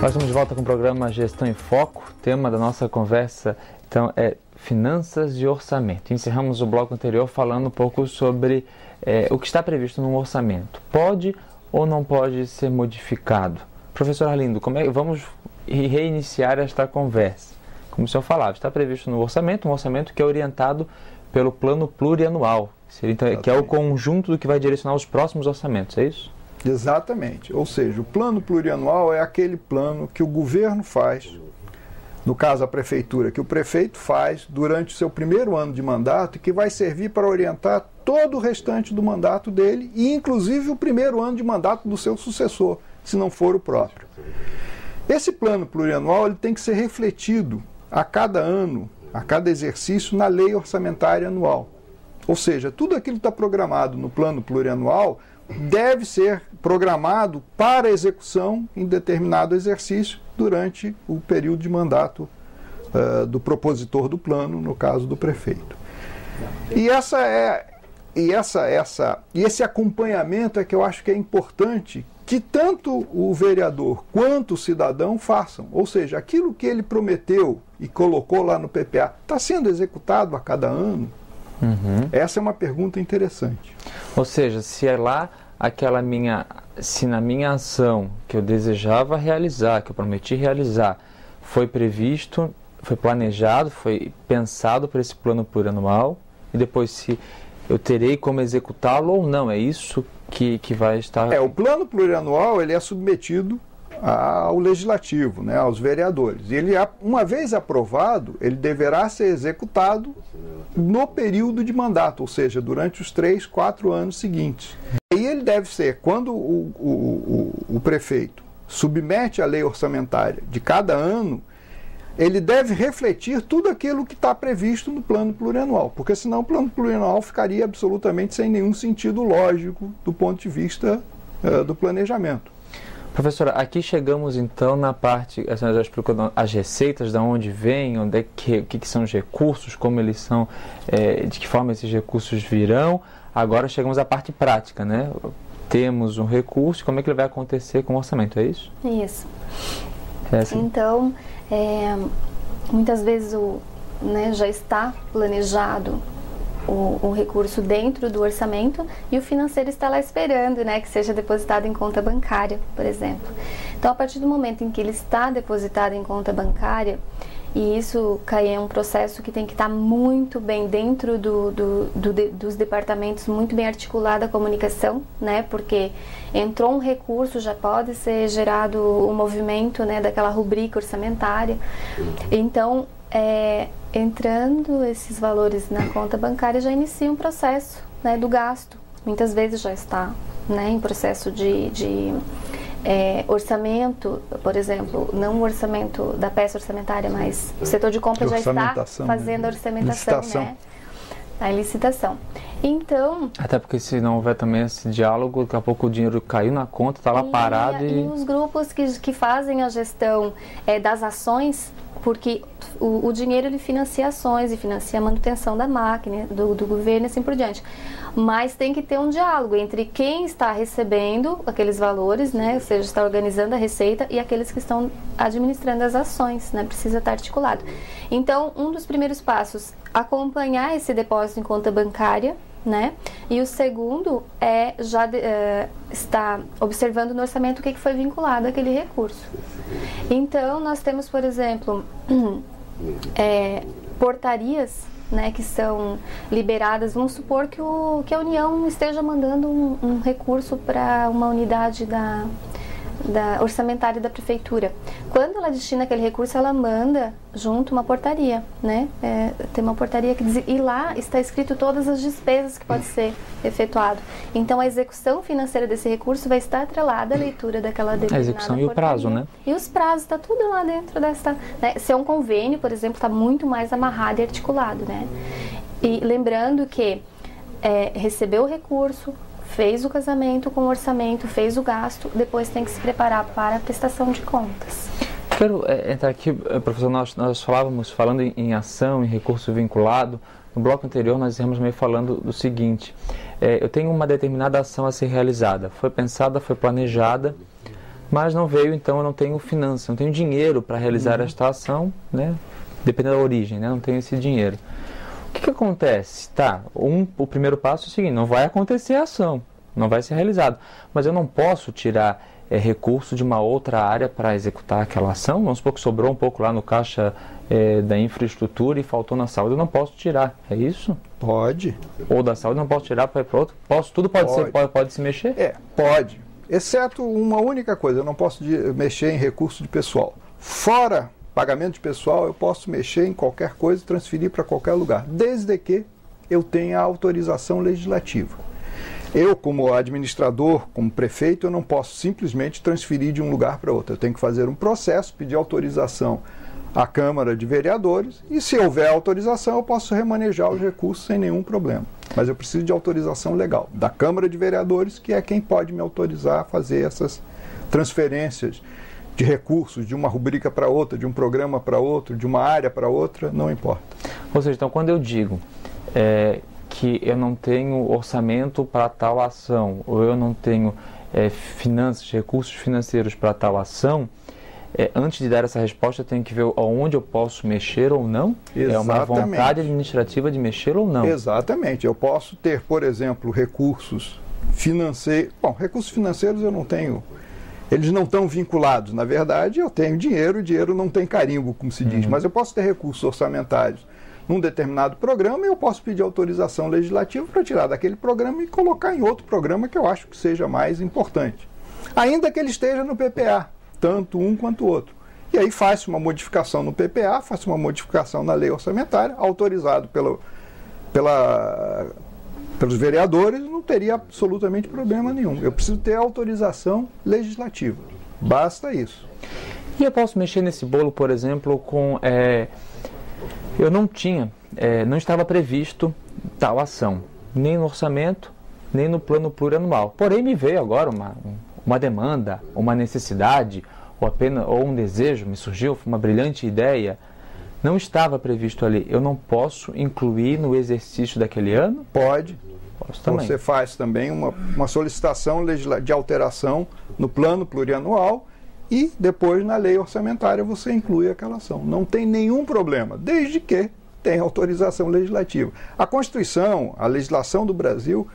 Nós estamos de volta com o programa Gestão em Foco. O tema da nossa conversa, então, é finanças e orçamento. Encerramos o bloco anterior falando um pouco sobre o que está previsto no orçamento. Pode ou não pode ser modificado? Professor Arlindo, vamos reiniciar esta conversa. Como o senhor falava, está previsto no orçamento, um orçamento que é orientado pelo plano plurianual, que é o conjunto do que vai direcionar os próximos orçamentos, é isso? Exatamente. Ou seja, o plano plurianual é aquele plano que o governo faz, no caso a prefeitura, que o prefeito faz durante o seu primeiro ano de mandato e que vai servir para orientar todo o restante do mandato dele e inclusive o primeiro ano de mandato do seu sucessor, se não for o próprio. Esse plano plurianual ele tem que ser refletido a cada ano, a cada exercício, na lei orçamentária anual. Ou seja, tudo aquilo que está programado no plano plurianual deve ser programado para execução em determinado exercício durante o período de mandato do propositor do plano, no caso do prefeito. E esse acompanhamento é que eu acho que é importante que tanto o vereador quanto o cidadão façam. Ou seja, aquilo que ele prometeu e colocou lá no PPA está sendo executado a cada ano? Essa é uma pergunta interessante. Ou seja, se é lá se na minha ação que eu desejava realizar, que eu prometi realizar, foi previsto, foi planejado, foi pensado para esse plano plurianual, e depois se eu terei como executá-lo ou não, é isso que vai estar... O plano plurianual ele é submetido ao legislativo, né, aos vereadores. E ele, uma vez aprovado, ele deverá ser executado no período de mandato, ou seja, durante os 3, 4 anos seguintes. E ele deve ser, quando o prefeito submete a lei orçamentária de cada ano, ele deve refletir tudo aquilo que está previsto no plano plurianual, porque senão o plano plurianual ficaria absolutamente sem nenhum sentido lógico do ponto de vista do planejamento. Professora, aqui chegamos então na parte, a senhora já explicou as receitas, de onde vêm, o que são os recursos, como eles são, de que forma esses recursos virão. Agora chegamos à parte prática, né? Temos um recurso, como é que ele vai acontecer com o orçamento, é isso? Isso. Assim. Então, muitas vezes já está planejado o recurso dentro do orçamento e o financeiro está lá esperando, né, que seja depositado em conta bancária, por exemplo. Então, a partir do momento em que ele está depositado em conta bancária, e isso é um processo que tem que estar muito bem dentro dos departamentos, muito bem articulada a comunicação, né, porque entrou um recurso, já pode ser gerado o movimento, né, daquela rubrica orçamentária. Então, entrando esses valores na conta bancária, já inicia um processo, né, do gasto. Muitas vezes já está, né, em processo de orçamento, por exemplo, não o orçamento da peça orçamentária, mas o setor de compra já está fazendo a orçamentação, né? A licitação. Então... Até porque se não houver também esse diálogo, daqui a pouco o dinheiro caiu na conta, está lá parado e os grupos que fazem a gestão das ações, porque o dinheiro ele financia ações e financia a manutenção da máquina, do governo e assim por diante. Mas tem que ter um diálogo entre quem está recebendo aqueles valores, né, ou seja, está organizando a receita, e aqueles que estão administrando as ações, né, precisa estar articulado. Então, um dos primeiros passos, acompanhar esse depósito em conta bancária, né, e o segundo é já estar observando no orçamento o que foi vinculado àquele recurso. Então, nós temos, por exemplo, portarias, né, que são liberadas. Vamos supor que a União esteja mandando um recurso para uma unidade da orçamentária da prefeitura. Quando ela destina aquele recurso, ela manda junto uma portaria, né? Tem uma portaria que diz, e lá está escrito todas as despesas que pode ser efetuado. Então, a execução financeira desse recurso vai estar atrelada à leitura daquela determinada a execução e portaria. o prazo, né? E os prazos, está tudo lá dentro dessa... Né? Se é um convênio, por exemplo, está muito mais amarrado e articulado, né? E lembrando que recebeu o recurso, fez o casamento com o orçamento, fez o gasto, depois tem que se preparar para a prestação de contas. Quero entrar aqui, professor, nós falando em ação, em recurso vinculado. No bloco anterior nós estamos meio falando do seguinte, eu tenho uma determinada ação a ser realizada, foi pensada, foi planejada, mas não veio, então eu não tenho finança, não tenho dinheiro para realizar esta ação, né? Dependendo da origem, né? Não tenho esse dinheiro. O que acontece? Tá, o primeiro passo é o seguinte, não vai acontecer a ação, não vai ser realizado, mas eu não posso tirar recurso de uma outra área para executar aquela ação. Vamos supor que sobrou um pouco lá no caixa da infraestrutura e faltou na saúde, eu não posso tirar, é isso? Pode. Ou da saúde não posso tirar para ir para outro? Posso, tudo pode se mexer? Pode. Exceto uma única coisa, eu não posso mexer em recurso de pessoal. Fora pagamento de pessoal, eu posso mexer em qualquer coisa e transferir para qualquer lugar, desde que eu tenha autorização legislativa. Eu, como administrador, como prefeito, eu não posso simplesmente transferir de um lugar para outro. Eu tenho que fazer um processo, pedir autorização à Câmara de Vereadores e, se houver autorização, eu posso remanejar os recursos sem nenhum problema. Mas eu preciso de autorização legal da Câmara de Vereadores, que é quem pode me autorizar a fazer essas transferências de recursos de uma rubrica para outra, de um programa para outro, de uma área para outra, não importa. Ou seja, então quando eu digo que eu não tenho orçamento para tal ação, ou eu não tenho finanças, recursos financeiros para tal ação, antes de dar essa resposta eu tenho que ver aonde eu posso mexer ou não? Exatamente. É uma vontade administrativa de mexer ou não? Exatamente. Eu posso ter, por exemplo, recursos financeiros. Bom, recursos financeiros eu não tenho. Eles não estão vinculados. Na verdade, eu tenho dinheiro, e dinheiro não tem carimbo, como se diz. Mas eu posso ter recursos orçamentários num determinado programa e eu posso pedir autorização legislativa para tirar daquele programa e colocar em outro programa que eu acho que seja mais importante. Ainda que ele esteja no PPA, tanto um quanto o outro. E aí faz uma modificação no PPA, faz uma modificação na lei orçamentária, autorizado pelos vereadores, não teria absolutamente problema nenhum. Eu preciso ter autorização legislativa. Basta isso. E eu posso mexer nesse bolo, por exemplo, com... eu não estava previsto tal ação, nem no orçamento, nem no plano plurianual. Porém, me veio agora uma demanda, uma necessidade, ou um desejo, me surgiu uma brilhante ideia, não estava previsto ali. Eu não posso incluir no exercício daquele ano? Pode. Posso também. Você faz também uma solicitação de alteração no plano plurianual e depois na lei orçamentária você inclui aquela ação. Não tem nenhum problema, desde que tenha autorização legislativa. A Constituição, a legislação do Brasil,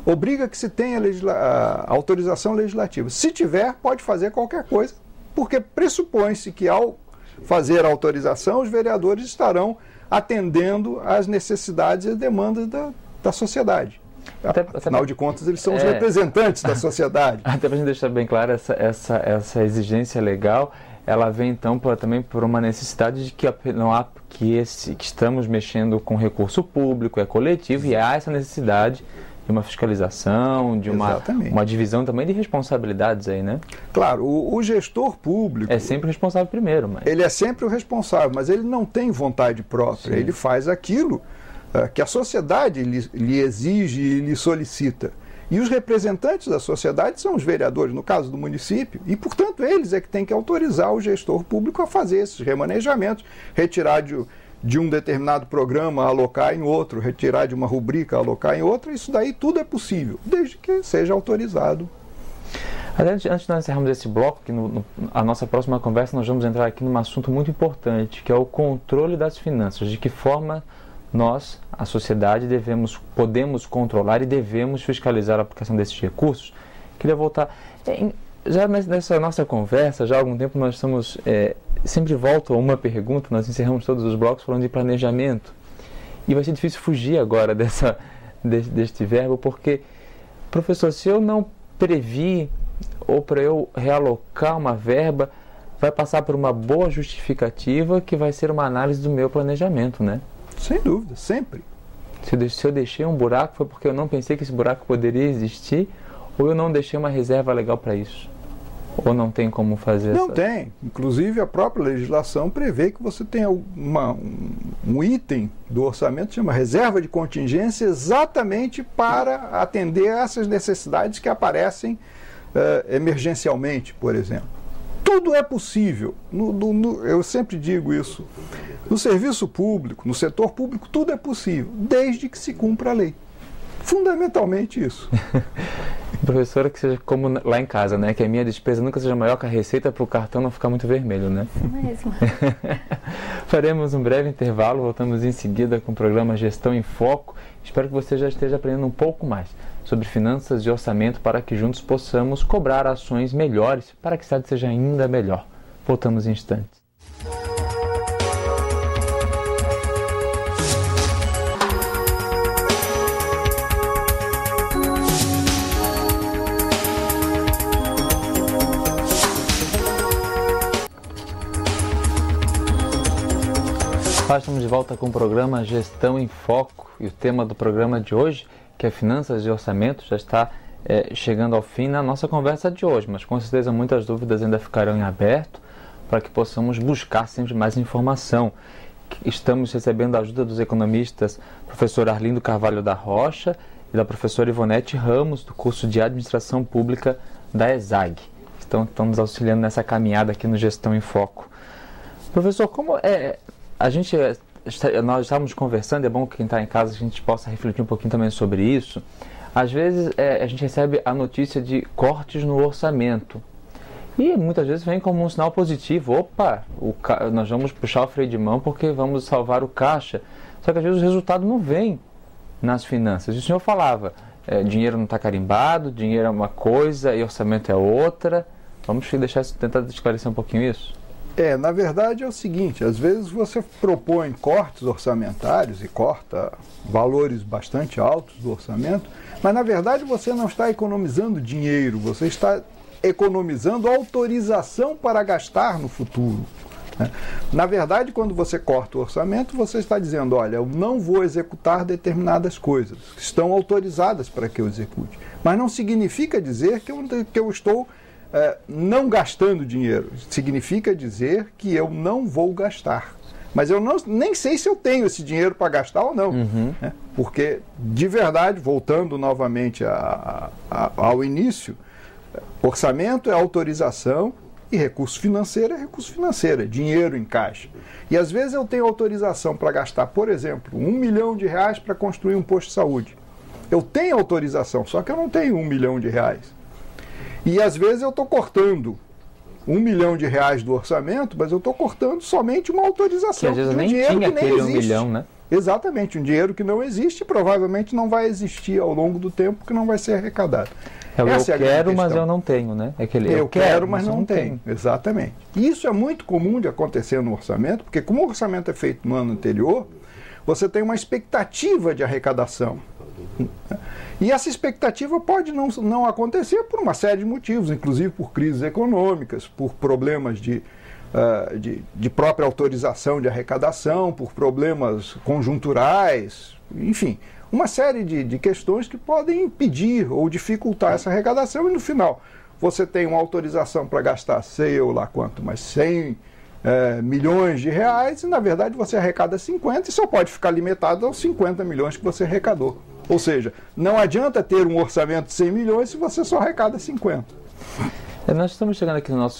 obriga que se tenha a autorização legislativa. Se tiver, pode fazer qualquer coisa, porque pressupõe-se que ao fazer a autorização, os vereadores estarão atendendo às necessidades e demandas da sociedade. Afinal de contas, eles são os representantes da sociedade. Até para a gente deixar bem claro, essa exigência legal, ela vem então também por uma necessidade de que não há que estamos mexendo com recurso público, é coletivo, e há essa necessidade de uma fiscalização, de uma divisão também de responsabilidades aí, né? Claro, o gestor público... é sempre o responsável primeiro, mas... Ele é sempre o responsável, mas ele não tem vontade própria. Sim. Ele faz aquilo que a sociedade lhe exige e lhe solicita. E os representantes da sociedade são os vereadores, no caso do município, e, portanto, eles é que têm que autorizar o gestor público a fazer esses remanejamentos, retirar de um determinado programa, alocar em outro, retirar de uma rubrica, alocar em outra. Isso daí tudo é possível, desde que seja autorizado. Antes de nós encerrarmos esse bloco, que a nossa próxima conversa nós vamos entrar aqui num assunto muito importante, que é o controle das finanças, de que forma nós, a sociedade, podemos controlar e devemos fiscalizar a aplicação desses recursos. Queria voltar... Já nessa nossa conversa, já há algum tempo nós estamos... sempre volto a uma pergunta, nós encerramos todos os blocos falando de planejamento. E vai ser difícil fugir agora deste verbo, porque, professor, se eu não previ, ou para eu realocar uma verba, vai passar por uma boa justificativa que vai ser uma análise do meu planejamento, né? Sem dúvida, sempre. Se eu deixei um buraco, foi porque eu não pensei que esse buraco poderia existir, ou eu não deixei uma reserva legal para isso? Ou não tem como fazer Não tem. Inclusive, a própria legislação prevê que você tenha um item do orçamento que chama reserva de contingência, exatamente para atender a essas necessidades que aparecem emergencialmente, por exemplo. Tudo é possível. Eu sempre digo isso. No serviço público, no setor público, tudo é possível, desde que se cumpra a lei. Fundamentalmente isso. Professora, que seja como lá em casa, né? Que a minha despesa nunca seja maior que a receita para o cartão não ficar muito vermelho, né? Isso mesmo. Faremos um breve intervalo, voltamos em seguida com o programa Gestão em Foco. Espero que você já esteja aprendendo um pouco mais sobre finanças e orçamento para que juntos possamos cobrar ações melhores para que a cidade seja ainda melhor. Voltamos em instantes. Estamos de volta com o programa Gestão em Foco e o tema do programa de hoje, que é Finanças e Orçamento, já está chegando ao fim na nossa conversa de hoje, mas com certeza muitas dúvidas ainda ficarão em aberto para que possamos buscar sempre mais informação. Estamos recebendo a ajuda dos economistas professor Arlindo Carvalho da Rocha e da professora Ivonete Ramos, do curso de Administração Pública da ESAG. Estão nos auxiliando nessa caminhada aqui no Gestão em Foco. Professor, como nós estávamos conversando, é bom que quem está em casa a gente possa refletir um pouquinho também sobre isso. Às vezes a gente recebe a notícia de cortes no orçamento e muitas vezes vem como um sinal positivo. Opa, nós vamos puxar o freio de mão porque vamos salvar o caixa. Só que às vezes o resultado não vem nas finanças. E o senhor falava, dinheiro não está carimbado, dinheiro é uma coisa e orçamento é outra. Vamos tentar esclarecer um pouquinho isso? Na verdade é o seguinte, às vezes você propõe cortes orçamentários e corta valores bastante altos do orçamento, mas na verdade você não está economizando dinheiro, você está economizando autorização para gastar no futuro. Né? Na verdade, quando você corta o orçamento, você está dizendo, olha, eu não vou executar determinadas coisas, que estão autorizadas para que eu execute. Mas não significa dizer que eu estou não gastando dinheiro, significa dizer que eu não vou gastar. Mas eu nem sei se eu tenho esse dinheiro para gastar ou não. Né? Porque, de verdade, voltando novamente ao início, orçamento é autorização e recurso financeiro é recurso financeiro, é dinheiro em caixa. E às vezes eu tenho autorização para gastar, por exemplo, R$1 milhão para construir um posto de saúde. Eu tenho autorização, só que eu não tenho R$1 milhão. E às vezes eu estou cortando R$1 milhão do orçamento, mas eu estou cortando somente uma autorização. Que às vezes de um nem dinheiro tinha que nem aquele existe. 1 milhão, né? Exatamente, um dinheiro que não existe e provavelmente não vai existir ao longo do tempo, que não vai ser arrecadado. Eu quero, mas eu não tenho, né? Eu quero, mas não tenho. Exatamente. E isso é muito comum de acontecer no orçamento, porque como o orçamento é feito no ano anterior, você tem uma expectativa de arrecadação. E essa expectativa pode não acontecer por uma série de motivos, inclusive por crises econômicas, por problemas de própria autorização de arrecadação, por problemas conjunturais, enfim, uma série de questões que podem impedir ou dificultar essa arrecadação e no final você tem uma autorização para gastar, sei eu lá quanto, mas 100 milhões de reais e na verdade você arrecada 50 e só pode ficar limitado aos 50 milhões que você arrecadou. Ou seja, não adianta ter um orçamento de 100 milhões se você só arrecada 50. Nós estamos chegando aqui no nosso